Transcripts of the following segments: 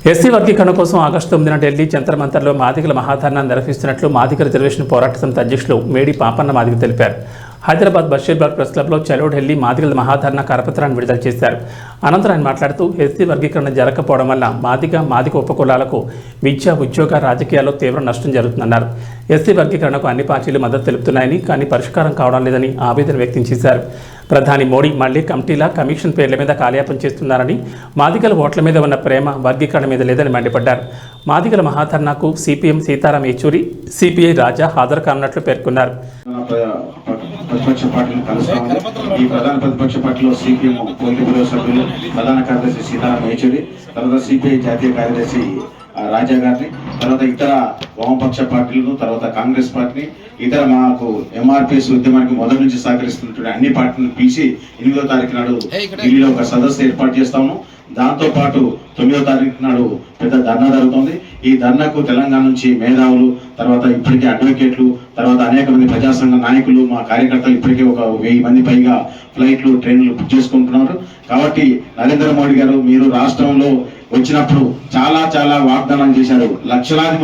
SC వర్గీకరణ కోసం August 9న Delhi Jantar మంతర్లో మాదిగల మహాధర్నాన్ని నిర్వహిస్తున్నట్లు మాదిగ రిజర్వేషన్ పోరాట సమితి అధ్యక్షులు మేడి పాపన్న మాదిగ తెలిపారు. హైదరాబాద్ బషీర్బాగ్ ప్రెస్ క్లబ్లో చలో ఢిల్లీ మాదిగల మహాధర్నా కరపత్రాన్ని విడుదల చేశారు. అనంతరం ఆయన మాట్లాడుతూ ఎస్సీ వర్గీకరణ జరగకపోవడం వల్ల మాదిగ ఉపకులాలకు విద్య, ఉద్యోగ, రాజకీయాల్లో తీవ్ర నష్టం జరుగుతుందన్నారు. ఎస్సీ వర్గీకరణకు అన్ని పార్టీలు మద్దతు తెలుపుతున్నాయని, కానీ పరిష్కారం కావడం లేదని ఆవేదన వ్యక్తం చేశారు. ప్రధాని మోడీ మళ్లీ కమిటీల, కమిషన్ పేర్ల మీద కాలయాపన చేస్తున్నారని, మాదిగల ఓట్ల మీద ఉన్న ప్రేమ వర్గీకరణ మీద లేదని మండిపడ్డారు. మాదిగల మహాధర్నాకు సిపిఎం సీతారాం యేచూరి, సిపిఐ రాజా హాజరు కానున్నట్లు పేర్కొన్నారు. ప్రతిపక్ష పార్టీలు కలుస్తామని ఈ ప్రధాన ప్రతిపక్ష పార్టీలో సిపిఎం పోలిట్ బ్యూరో సభ్యులు, ప్రధాన కార్యదర్శి సీతారాం యేచూరి, తర్వాత సిపిఐ జాతీయ కార్యదర్శి రాజా గారిని, తర్వాత ఇతర వామపక్ష పార్టీలను, తర్వాత కాంగ్రెస్ పార్టీని, ఇతర మాకు ఎంఆర్పిఎస్ ఉద్యమానికి మొదటి నుంచి సహకరిస్తున్నటువంటి అన్ని పార్టీలను పిలిచి 8వ తారీఖు నాడు ఢిల్లీలో ఒక సదస్సు ఏర్పాటు చేస్తాము. దాంతో పాటు 9వ తారీఖు నాడు పెద్ద ధర్నా జరుగుతుంది. ఈ ధర్నాకు తెలంగాణ నుంచి మేధావులు, తర్వాత ఇప్పటికే అడ్వకేట్లు, తర్వాత అనేక మంది ప్రజా సంఘ నాయకులు, మా కార్యకర్తలు ఇప్పటికే ఒక 1000 మంది పైగా ఫ్లైట్లు, ట్రైన్లు బుక్ చేసుకుంటున్నారు. కాబట్టి నరేంద్ర మోడీ గారు మీరు రాష్ట్రంలో వచ్చినప్పుడు చాలా వాగ్దానం చేశారు. లక్షలాది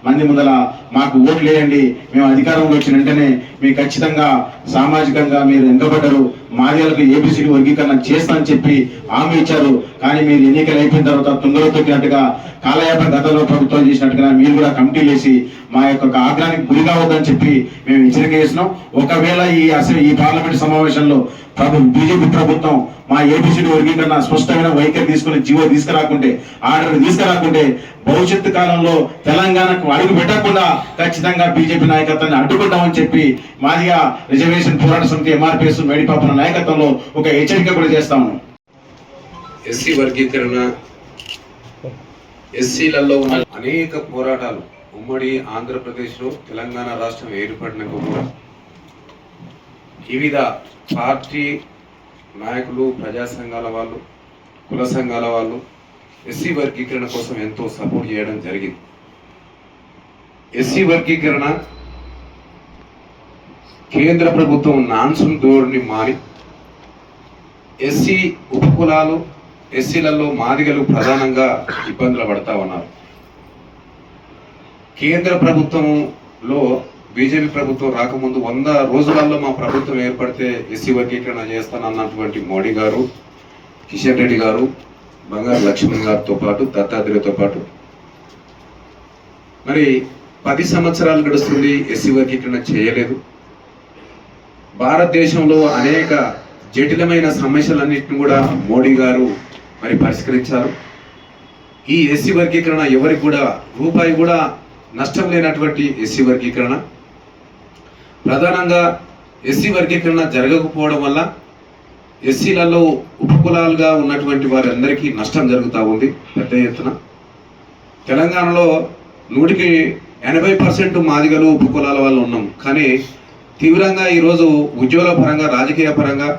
మంది ముందల మాకు ఓట్లు వేయండి, మేము అధికారంలో వచ్చిన వెంటనే మీకు ఖచ్చితంగా సామాజికంగా మీరు వెనుకబడ్డారు, మాదిగలకు ఏబిసిడి వర్గీకరణ చేస్తానని చెప్పి హామీ ఇచ్చారు. కానీ మీరు ఎన్నికలు అయిపోయిన తర్వాత తుంగలో తొక్కినట్టుగా, కాలయాపన గతంలో ప్రభుత్వం చేసినట్టుగా మీరు కూడా కమిటీలు వేసి మా యొక్క ఆగ్రహానికి గురి కావద్దని చెప్పి మేము హెచ్చరిక చేసినాం. ఒకవేళ ఈ పార్లమెంట్ సమావేశంలో బీజేపీ ప్రభుత్వం మా ఏబిసిడి వర్గీకరణ స్పష్టమైన వైఖరి తీసుకుని జీవో తీసుకురాకుంటే, ఆర్డర్ తీసుకురాకుంటే, భవిష్యత్తు కాలంలో తెలంగాణకు అడుగు పెట్టకుండా ఖచ్చితంగా బీజేపీ నాయకత్వాన్ని అడ్డుకుంటామని చెప్పి మాదిగ రిజర్వేషన్ పోరాట సమితి ఎంఆర్పిఎస్ మేడిపాపన నాయకత్వంలో ఒక హెచ్చరిక కూడా చేస్తాము. ఎస్సీ వర్గీకరణ, ఎస్సీలలో ఉన్న అనేక పోరాటాలు ఉమ్మడి ఆంధ్రప్రదేశ్లో తెలంగాణ రాష్ట్రం ఏర్పడినాక కూడా వివిధ పార్టీ నాయకులు, ప్రజా సంఘాల వాళ్ళు, కుల సంఘాల వాళ్ళు ఎస్సీ వర్గీకరణ కోసం ఎంతో సపోర్ట్ చేయడం జరిగింది. ఎస్సీ వర్గీకరణ కేంద్ర ప్రభుత్వం నాన్సున్ ధోరణి మాని ఎస్సీ ఉపకులాలు, ఎస్సీలలో మాదిగలు ప్రధానంగా ఇబ్బందులు పడతా ఉన్నారు. కేంద్ర ప్రభుత్వంలో బీజేపీ ప్రభుత్వం రాకముందు 100 రోజులలో మా ప్రభుత్వం ఏర్పడితే ఎస్సీ వర్గీకరణ చేస్తానన్నటువంటి మోడీ గారు, కిషన్ రెడ్డి గారు, బంగారు లక్ష్మణ్ గారితో పాటు, దత్తాత్రేయతో పాటు మరి 10 సంవత్సరాలు గడుస్తుంది, ఎస్సీ వర్గీకరణ చేయలేదు. భారతదేశంలో అనేక జటిలమైన సమస్యలన్నింటినీ కూడా మోడీ గారు మరి పరిష్కరించారు. ఈ ఎస్సీ వర్గీకరణ ఎవరికి కూడా రూపాయి కూడా నష్టం లేనటువంటి ఎస్సీ వర్గీకరణ. ప్రధానంగా ఎస్సీ వర్గీకరణ జరగకపోవడం వల్ల ఎస్సీలలో ఉపకులాలుగా ఉన్నటువంటి వారందరికీ నష్టం జరుగుతూ ఉంది పెద్ద ఎత్తున. తెలంగాణలో 100కి 80% మాదిగలు ఉపకులాల వాళ్ళు ఉన్నాం. కానీ తీవ్రంగా ఈరోజు ఉద్యోగాల పరంగా, రాజకీయ పరంగా,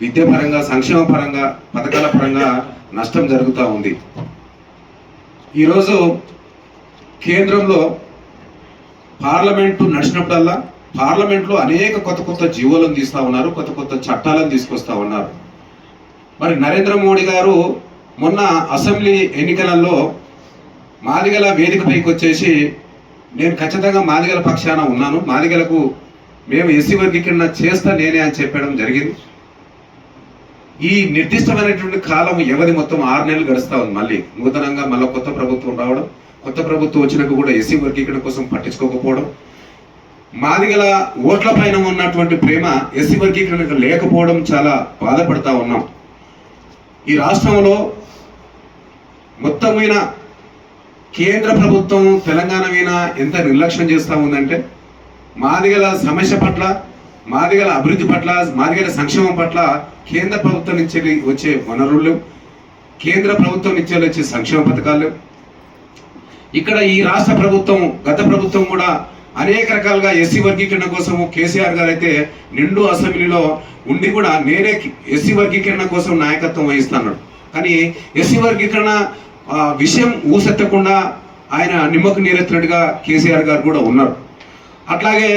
విద్య పరంగా, సంక్షేమ పరంగా, పథకాల పరంగా నష్టం జరుగుతూ ఉంది. ఈరోజు కేంద్రంలో పార్లమెంటు నడిచినప్పుడల్లా పార్లమెంట్లో అనేక కొత్త జీవోలను తీస్తూ ఉన్నారు, కొత్త చట్టాలను తీసుకొస్తా ఉన్నారు. మరి నరేంద్ర మోడీ గారు మొన్న అసెంబ్లీ ఎన్నికలలో మాదిగల వేదికపైకి వచ్చేసి నేను ఖచ్చితంగా మాదిగల పక్షాన ఉన్నాను, మాదిగలకు మేము ఎస్సీ వర్గీకరణ చేస్తా నేనే అని చెప్పడం జరిగింది. ఈ నిర్దిష్టమైనటువంటి కాలం వ్యవధి మొత్తం 6 నెలలు గడుస్తూ ఉంది. మళ్ళీ నూతనంగా కొత్త ప్రభుత్వం రావడం, కొత్త ప్రభుత్వం వచ్చినాక కూడా ఎస్సీ వర్గీకరణ కోసం పట్టించుకోకపోవడం, మాదిగల ఓట్ల పైన ఉన్నటువంటి ప్రేమ ఎస్సీ వర్గీకరణకు లేకపోవడం చాలా బాధపడతా ఉన్నాం. ఈ రాష్ట్రంలో మొత్తం మీద కేంద్ర ప్రభుత్వం తెలంగాణ మీద ఎంత నిర్లక్ష్యం చేస్తూ ఉందంటే, మాదిగల సమస్య పట్ల, మాదిగల అభివృద్ధి పట్ల, మాదిగల సంక్షేమం పట్ల కేంద్ర ప్రభుత్వం నుంచి వచ్చే వనరులు, కేంద్ర ప్రభుత్వం నుంచి వచ్చే సంక్షేమ పథకాలు, ఇక్కడ ఈ రాష్ట్ర ప్రభుత్వం, గత ప్రభుత్వం కూడా అనేక రకాలుగా ఎస్సీ వర్గీకరణ కోసము కేసీఆర్ గారు అయితే నిండు అసెంబ్లీలో ఉండి కూడా నేనే ఎస్సీ వర్గీకరణ కోసం నాయకత్వం వహిస్తున్నాడు. కానీ ఎస్సీ వర్గీకరణ విషయం ఊసెత్తకుండా ఆయన నిమ్మకు నీరెత్తినట్టుగా కేసీఆర్ గారు కూడా ఉన్నారు. అట్లాగే